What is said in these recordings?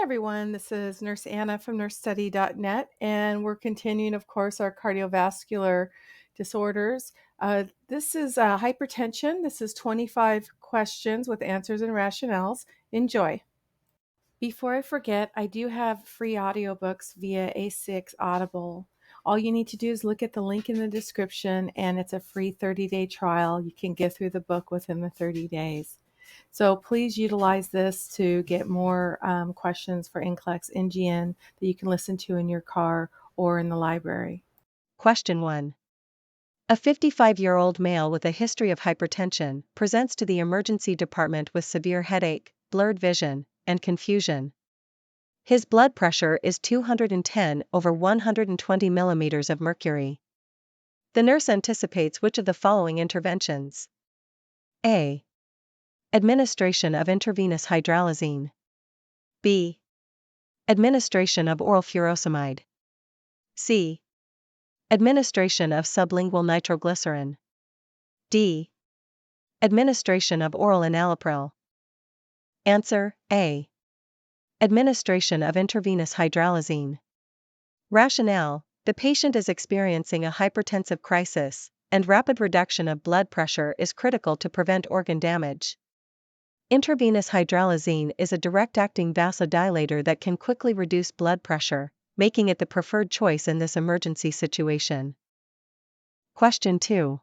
everyone. This is Nurse Anna from nursestudy.net, and we're continuing, of course, our cardiovascular disorders. This is hypertension. This is 25 questions with answers and rationales. Enjoy. Before I forget, I do have free audiobooks via A6 Audible. All you need to do is look at the link in the description, and it's a free 30-day trial. You can get through the book within the 30 days. So please utilize this to get more questions for NCLEX NGN that you can listen to in your car or in the library. Question 1. A 55-year-old male with a history of hypertension presents to the emergency department with severe headache, blurred vision, and confusion. His blood pressure is 210 over 120 millimeters of mercury. The nurse anticipates which of the following interventions? A. Administration of intravenous hydralazine. B. Administration of oral furosemide. C. Administration of sublingual nitroglycerin. D. Administration of oral enalapril. Answer: A. Administration of intravenous hydralazine. Rationale: the patient is experiencing a hypertensive crisis, and rapid reduction of blood pressure is critical to prevent organ damage. Intravenous hydralazine is a direct-acting vasodilator that can quickly reduce blood pressure, making it the preferred choice in this emergency situation. Question 2.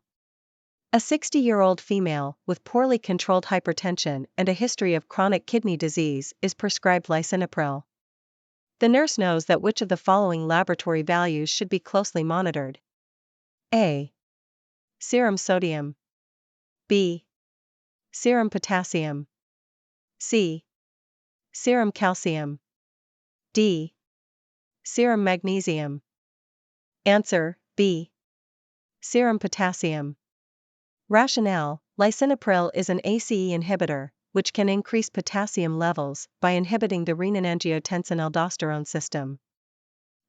A 60-year-old female with poorly controlled hypertension and a history of chronic kidney disease is prescribed lisinopril. The nurse knows that which of the following laboratory values should be closely monitored? A. Serum sodium. B. Serum potassium. C. Serum calcium. D. Serum magnesium. Answer: B. Serum potassium. Rationale: lisinopril is an ACE inhibitor, which can increase potassium levels by inhibiting the renin-angiotensin-aldosterone system.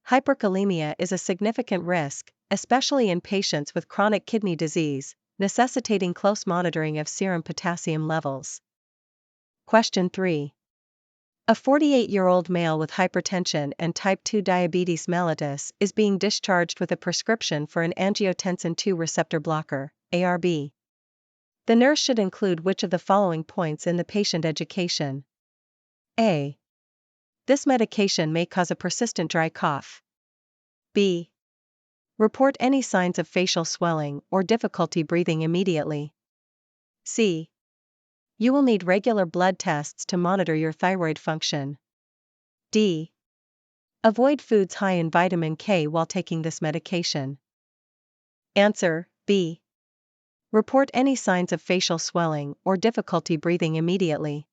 Hyperkalemia is a significant risk, especially in patients with chronic kidney disease, necessitating close monitoring of serum potassium levels. Question 3. A 48-year-old male with hypertension and type 2 diabetes mellitus is being discharged with a prescription for an angiotensin II receptor blocker, ARB. The nurse should include which of the following points in the patient education? A. This medication may cause a persistent dry cough. B. Report any signs of facial swelling or difficulty breathing immediately. C. You will need regular blood tests to monitor your thyroid function. D. Avoid foods high in vitamin K while taking this medication. Answer: B. Report any signs of facial swelling or difficulty breathing immediately.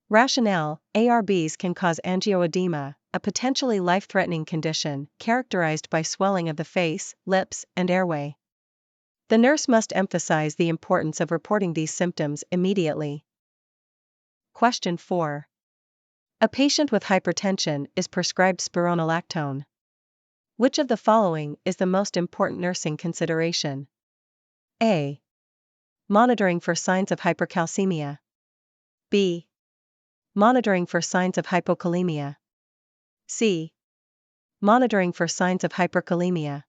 Rationale: ARBs can cause angioedema, a potentially life-threatening condition characterized by swelling of the face, lips, and airway. The nurse must emphasize the importance of reporting these symptoms immediately. Question 4. A patient with hypertension is prescribed spironolactone. Which of the following is the most important nursing consideration? A. Monitoring for signs of hypercalcemia. B. Monitoring for signs of hypokalemia. C. Monitoring for signs of hyperkalemia.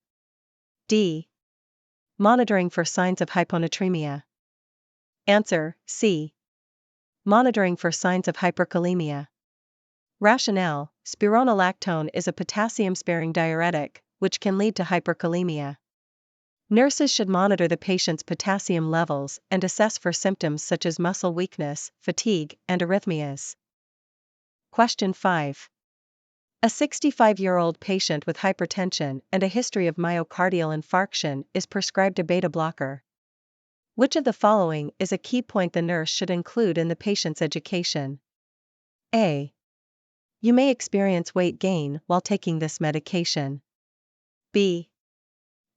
D. Monitoring for signs of hyponatremia. Answer: C. Monitoring for signs of hyperkalemia. Rationale: spironolactone is a potassium-sparing diuretic, which can lead to hyperkalemia. Nurses should monitor the patient's potassium levels and assess for symptoms such as muscle weakness, fatigue, and arrhythmias. Question 5. A 65-year-old patient with hypertension and a history of myocardial infarction is prescribed a beta blocker. Which of the following is a key point the nurse should include in the patient's education? A. You may experience weight gain while taking this medication. B.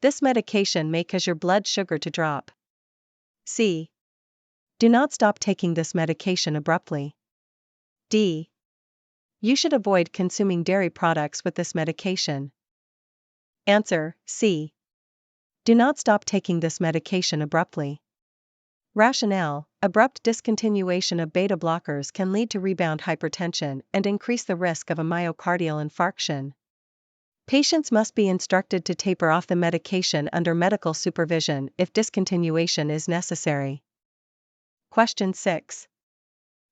This medication may cause your blood sugar to drop. C. Do not stop taking this medication abruptly. D. You should avoid consuming dairy products with this medication. Answer: C. Do not stop taking this medication abruptly. Rationale: Abrupt discontinuation of beta blockers can lead to rebound hypertension and increase the risk of a myocardial infarction. Patients must be instructed to taper off the medication under medical supervision if discontinuation is necessary. Question 6.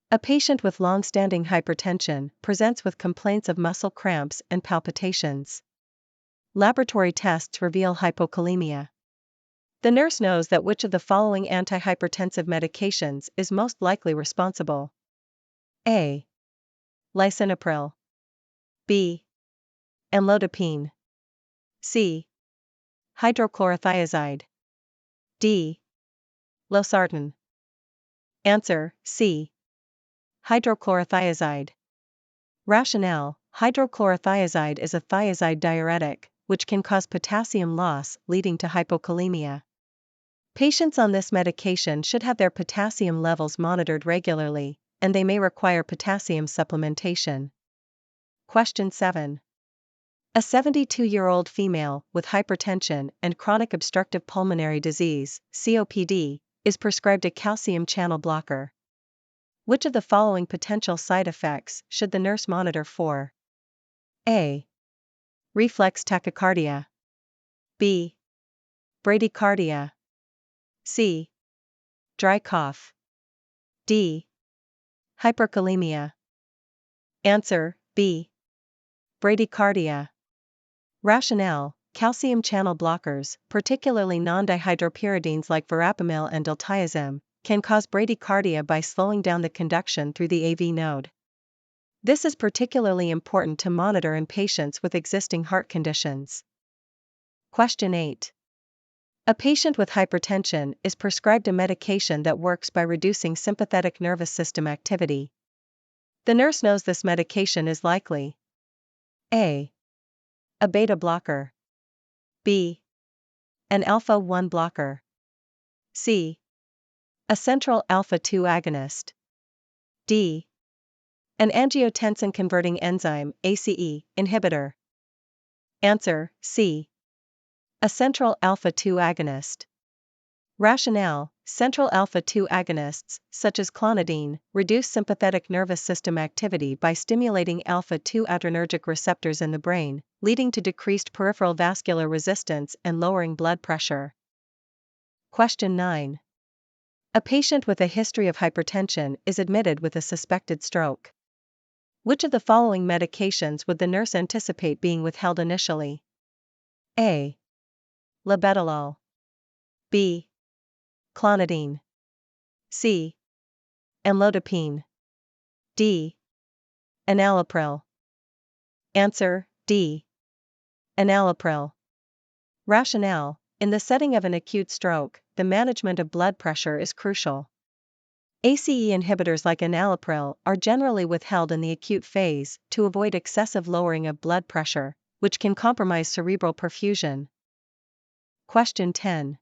A patient with long-standing hypertension presents with complaints of muscle cramps and palpitations. Laboratory tests reveal hypokalemia. The nurse knows that which of the following antihypertensive medications is most likely responsible. A. Lisinopril. B. Amlodipine. C. Hydrochlorothiazide. D. Losartan. Answer: C. Hydrochlorothiazide. Rationale: hydrochlorothiazide is a thiazide diuretic, which can cause potassium loss, leading to hypokalemia. Patients on this medication should have their potassium levels monitored regularly, and they may require potassium supplementation. Question 7. A 72-year-old female with hypertension and chronic obstructive pulmonary disease, COPD, is prescribed a calcium channel blocker. Which of the following potential side effects should the nurse monitor for? A. Reflex tachycardia. B. Bradycardia. C. Dry cough. D. Hyperkalemia. Answer: B. Bradycardia. Rationale: calcium channel blockers, particularly non-dihydropyridines like verapamil and diltiazem, can cause bradycardia by slowing down the conduction through the AV node. This is particularly important to monitor in patients with existing heart conditions. Question 8. A patient with hypertension is prescribed a medication that works by reducing sympathetic nervous system activity. The nurse knows this medication is likely A. A beta blocker. B. An alpha-1 blocker. C. A central alpha-2 agonist. D. An angiotensin-converting enzyme ACE inhibitor. Answer: C. A central alpha-2 agonist. Rationale: central alpha-2 agonists, such as clonidine, reduce sympathetic nervous system activity by stimulating alpha-2 adrenergic receptors in the brain, leading to decreased peripheral vascular resistance and lowering blood pressure. Question 9. A patient with a history of hypertension is admitted with a suspected stroke. Which of the following medications would the nurse anticipate being withheld initially? A. Labetalol. B. Clonidine. C. Amlodipine. D. Enalapril. Answer: D. Enalapril. Rationale: in the setting of an acute stroke, the management of blood pressure is crucial. ACE inhibitors like enalapril are generally withheld in the acute phase to avoid excessive lowering of blood pressure, which can compromise cerebral perfusion. Question 10.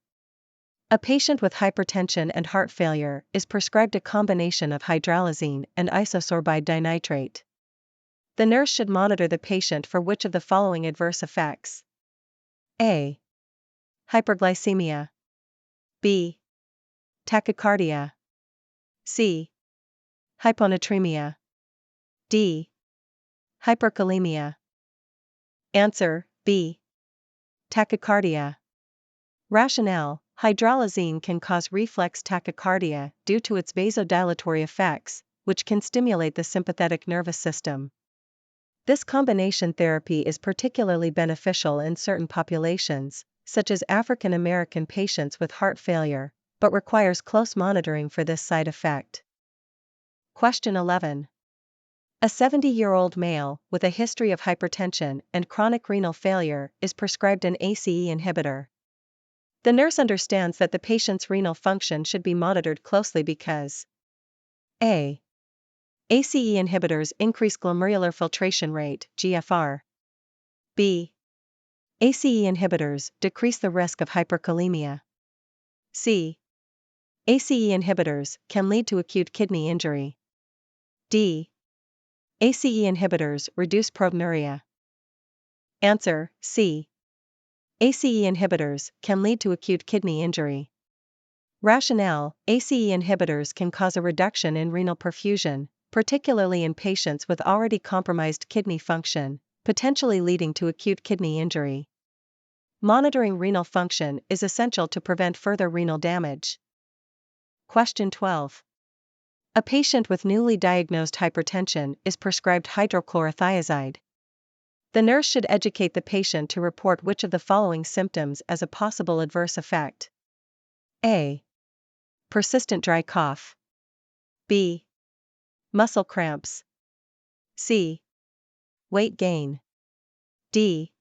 A patient with hypertension and heart failure is prescribed a combination of hydralazine and isosorbide dinitrate. The nurse should monitor the patient for which of the following adverse effects? A. Hyperglycemia. B. Tachycardia. C. Hyponatremia. D. Hyperkalemia. Answer: B. Tachycardia. Rationale: hydralazine can cause reflex tachycardia due to its vasodilatory effects, which can stimulate the sympathetic nervous system. This combination therapy is particularly beneficial in certain populations, such as African American patients with heart failure, but requires close monitoring for this side effect. Question 11. A 70-year-old male with a history of hypertension and chronic renal failure is prescribed an ACE inhibitor. The nurse understands that the patient's renal function should be monitored closely because A. ACE inhibitors increase glomerular filtration rate, GFR. B. ACE inhibitors decrease the risk of hyperkalemia. C. ACE inhibitors can lead to acute kidney injury. D. ACE inhibitors reduce proteinuria. Answer: C. ACE inhibitors can lead to acute kidney injury. Rationale: ACE inhibitors can cause a reduction in renal perfusion, particularly in patients with already compromised kidney function, potentially leading to acute kidney injury. Monitoring renal function is essential to prevent further renal damage. Question 12. A patient with newly diagnosed hypertension is prescribed hydrochlorothiazide. The nurse should educate the patient to report which of the following symptoms as a possible adverse effect. A. Persistent dry cough. B. Muscle cramps. C. Weight gain. D.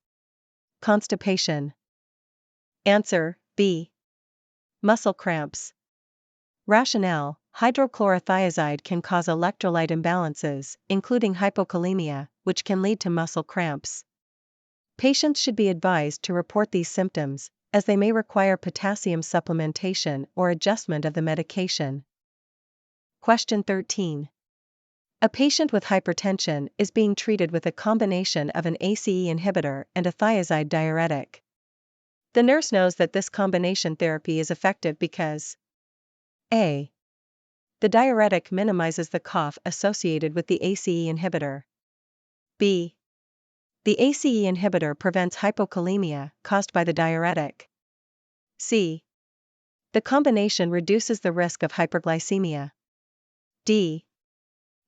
Constipation. Answer: B. Muscle cramps. Rationale: hydrochlorothiazide can cause electrolyte imbalances, including hypokalemia, which can lead to muscle cramps. Patients should be advised to report these symptoms, as they may require potassium supplementation or adjustment of the medication. Question 13. A patient with hypertension is being treated with a combination of an ACE inhibitor and a thiazide diuretic. The nurse knows that this combination therapy is effective because A. The diuretic minimizes the cough associated with the ACE inhibitor. B. The ACE inhibitor prevents hypokalemia caused by the diuretic. C. The combination reduces the risk of hyperglycemia. D.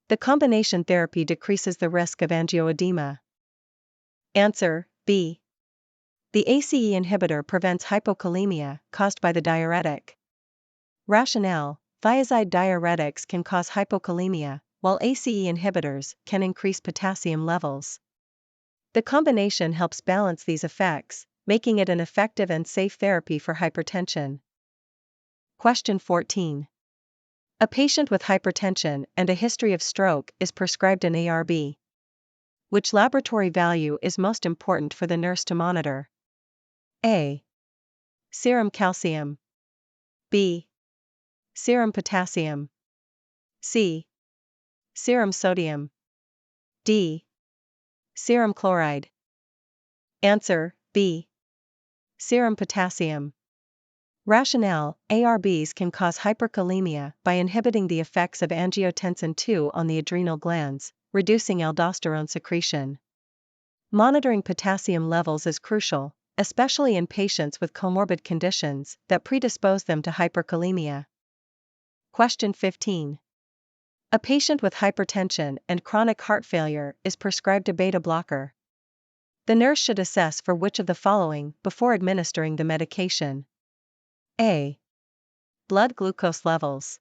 The combination therapy decreases the risk of angioedema. Answer: B. The ACE inhibitor prevents hypokalemia caused by the diuretic. Rationale: thiazide diuretics can cause hypokalemia, while ACE inhibitors can increase potassium levels. The combination helps balance these effects, making it an effective and safe therapy for hypertension. Question 14. A patient with hypertension and a history of stroke is prescribed an ARB. Which laboratory value is most important for the nurse to monitor? A. Serum calcium. B. Serum potassium. C. Serum sodium. D. Serum chloride. Answer: B. Serum potassium. Rationale: ARBs can cause hyperkalemia by inhibiting the effects of angiotensin II on the adrenal glands, reducing aldosterone secretion. Monitoring potassium levels is crucial, especially in patients with comorbid conditions that predispose them to hyperkalemia. Question 15. A patient with hypertension and chronic heart failure is prescribed a beta blocker. The nurse should assess for which of the following before administering the medication. A. Blood glucose levels.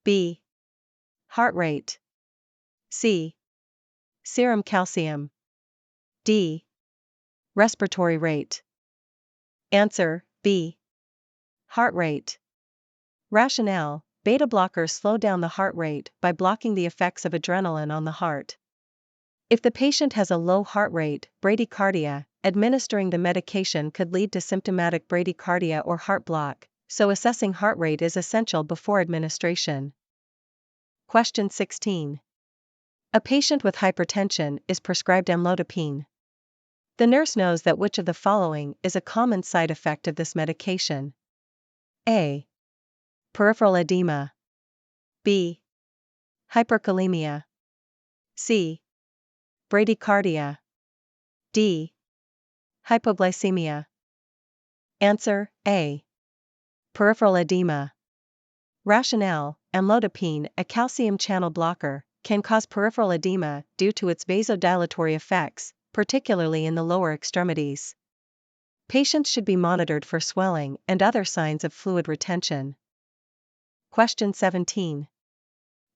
B. Heart rate. C. Serum calcium. D. Respiratory rate. Answer: B. Heart rate. Rationale: beta blockers slow down the heart rate by blocking the effects of adrenaline on the heart. If the patient has a low heart rate, bradycardia, administering the medication could lead to symptomatic bradycardia or heart block, so assessing heart rate is essential before administration. Question 16. A patient with hypertension is prescribed amlodipine. The nurse knows that which of the following is a common side effect of this medication. A. Peripheral edema. B. Hyperkalemia. C. Bradycardia. D. Hypoglycemia. Answer: A. Peripheral edema. Rationale: amlodipine, a calcium channel blocker, can cause peripheral edema due to its vasodilatory effects, particularly in the lower extremities. Patients should be monitored for swelling and other signs of fluid retention. Question 17.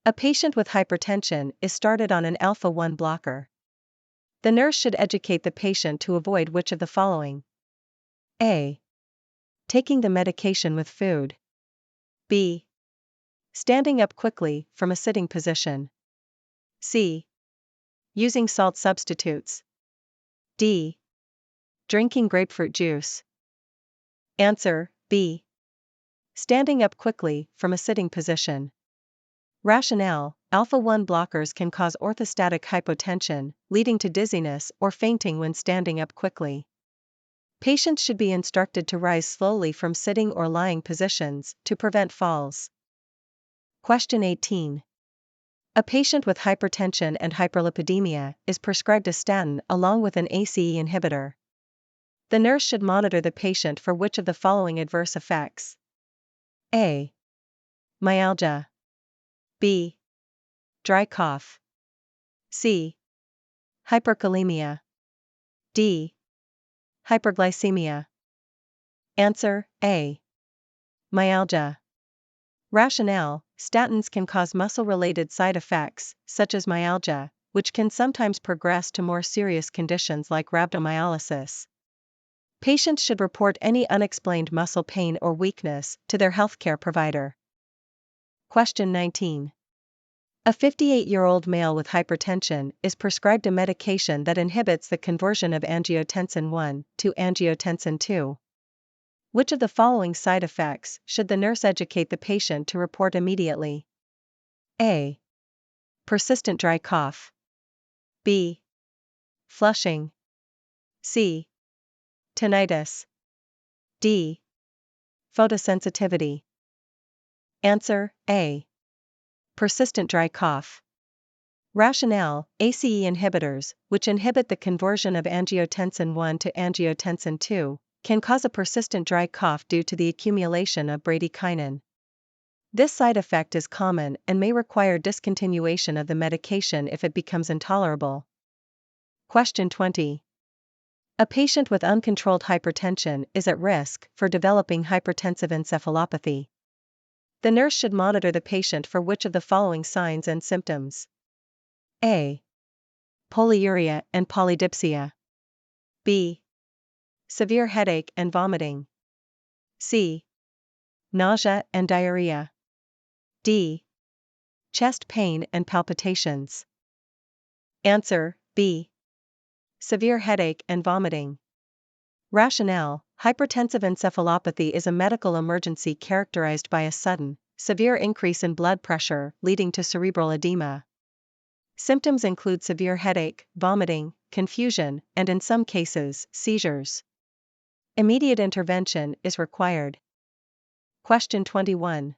A patient with hypertension is started on an alpha-1 blocker. The nurse should educate the patient to avoid which of the following. A. Taking the medication with food. B. Standing up quickly from a sitting position. C. Using salt substitutes. D. Drinking grapefruit juice. Answer: B. Standing up quickly from a sitting position. Rationale: alpha-1 blockers can cause orthostatic hypotension, leading to dizziness or fainting when standing up quickly. Patients should be instructed to rise slowly from sitting or lying positions to prevent falls. Question 18. A patient with hypertension and hyperlipidemia is prescribed a statin along with an ACE inhibitor. The nurse should monitor the patient for which of the following adverse effects? A. Myalgia. B. Dry cough. C. Hyperkalemia. D. Hyperglycemia. Answer: A. Myalgia. Rationale: statins can cause muscle-related side effects, such as myalgia, which can sometimes progress to more serious conditions like rhabdomyolysis. Patients should report any unexplained muscle pain or weakness to their healthcare provider. Question 19. A 58-year-old male with hypertension is prescribed a medication that inhibits the conversion of angiotensin I to angiotensin II. Which of the following side effects should the nurse educate the patient to report immediately? A. Persistent dry cough. B. Flushing. C. Tinnitus. D. Photosensitivity. Answer: A. Persistent dry cough. Rationale: ACE inhibitors, which inhibit the conversion of angiotensin I to angiotensin II, can cause a persistent dry cough due to the accumulation of bradykinin. This side effect is common and may require discontinuation of the medication if it becomes intolerable. Question 20. A patient with uncontrolled hypertension is at risk for developing hypertensive encephalopathy. The nurse should monitor the patient for which of the following signs and symptoms? A. Polyuria and polydipsia. B. Severe headache and vomiting. C. Nausea and diarrhea. D. Chest pain and palpitations. Answer: B. Severe headache and vomiting. Rationale: hypertensive encephalopathy is a medical emergency characterized by a sudden, severe increase in blood pressure leading to cerebral edema. Symptoms include severe headache, vomiting, confusion, and in some cases, seizures. Immediate intervention is required. Question 21.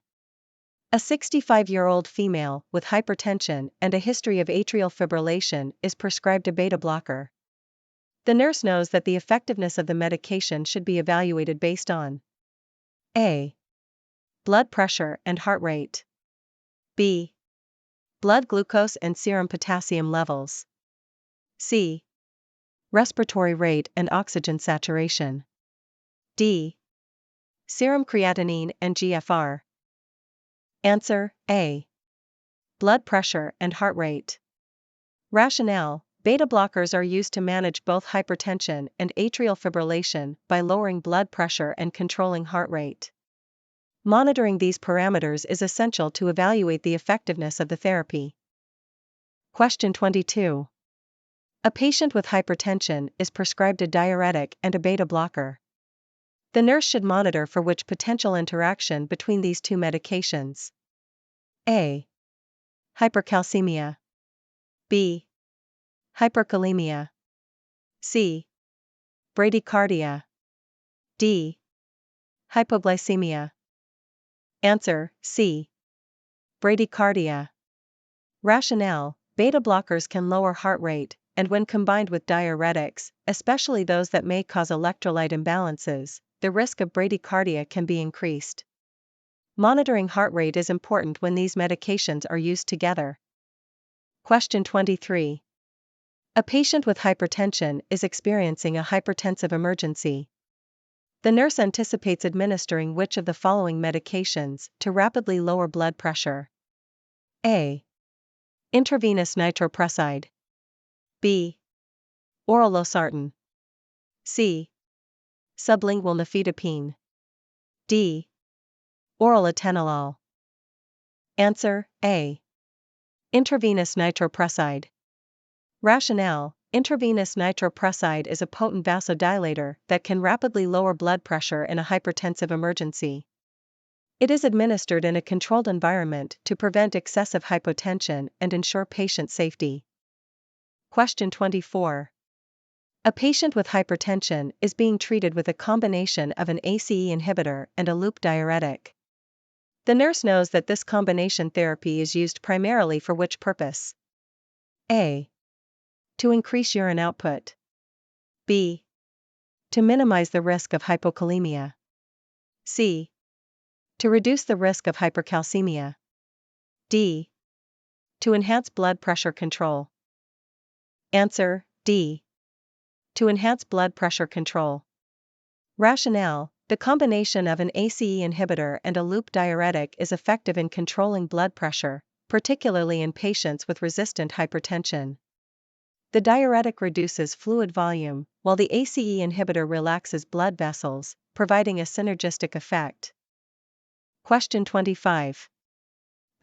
A 65-year-old female with hypertension and a history of atrial fibrillation is prescribed a beta blocker. The nurse knows that the effectiveness of the medication should be evaluated based on A. Blood pressure and heart rate. B. Blood glucose and serum potassium levels. C. Respiratory rate and oxygen saturation. D. Serum creatinine and GFR. Answer: A. Blood pressure and heart rate. Rationale: beta blockers are used to manage both hypertension and atrial fibrillation by lowering blood pressure and controlling heart rate. Monitoring these parameters is essential to evaluate the effectiveness of the therapy. Question 22. A patient with hypertension is prescribed a diuretic and a beta blocker. The nurse should monitor for which potential interaction between these two medications. A. Hypercalcemia. B. Hyperkalemia. C. Bradycardia. D. Hypoglycemia. Answer: C. Bradycardia. Rationale: beta blockers can lower heart rate, and when combined with diuretics, especially those that may cause electrolyte imbalances, the risk of bradycardia can be increased. Monitoring heart rate is important when these medications are used together. Question 23. A patient with hypertension is experiencing a hypertensive emergency. The nurse anticipates administering which of the following medications to rapidly lower blood pressure? A. Intravenous nitroprusside. B. Oral losartan. C. Sublingual nifedipine. D. Oral atenolol. Answer: A. Intravenous nitroprusside. Rationale: intravenous nitroprusside is a potent vasodilator that can rapidly lower blood pressure in a hypertensive emergency. It is administered in a controlled environment to prevent excessive hypotension and ensure patient safety. Question 24. A patient with hypertension is being treated with a combination of an ACE inhibitor and a loop diuretic. The nurse knows that this combination therapy is used primarily for which purpose? A. To increase urine output. B. To minimize the risk of hypokalemia. C. To reduce the risk of hypercalcemia. D. To enhance blood pressure control. Answer: D. To enhance blood pressure control. Rationale: the combination of an ACE inhibitor and a loop diuretic is effective in controlling blood pressure, particularly in patients with resistant hypertension. The diuretic reduces fluid volume, while the ACE inhibitor relaxes blood vessels, providing a synergistic effect. Question 25.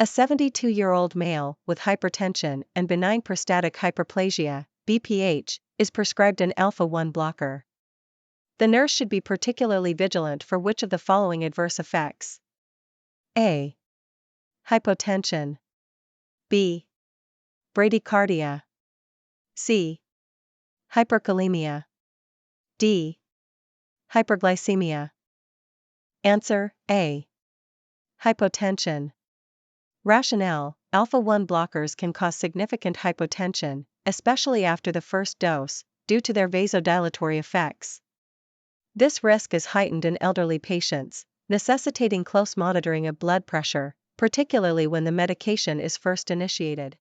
A 72-year-old male with hypertension and benign prostatic hyperplasia, BPH, is prescribed an alpha-1 blocker. The nurse should be particularly vigilant for which of the following adverse effects? A. Hypotension. B. Bradycardia. C. Hyperkalemia. D. Hyperglycemia. Answer: A. Hypotension. Rationale: alpha-1 blockers can cause significant hypotension, especially after the first dose, due to their vasodilatory effects. This risk is heightened in elderly patients, necessitating close monitoring of blood pressure, particularly when the medication is first initiated.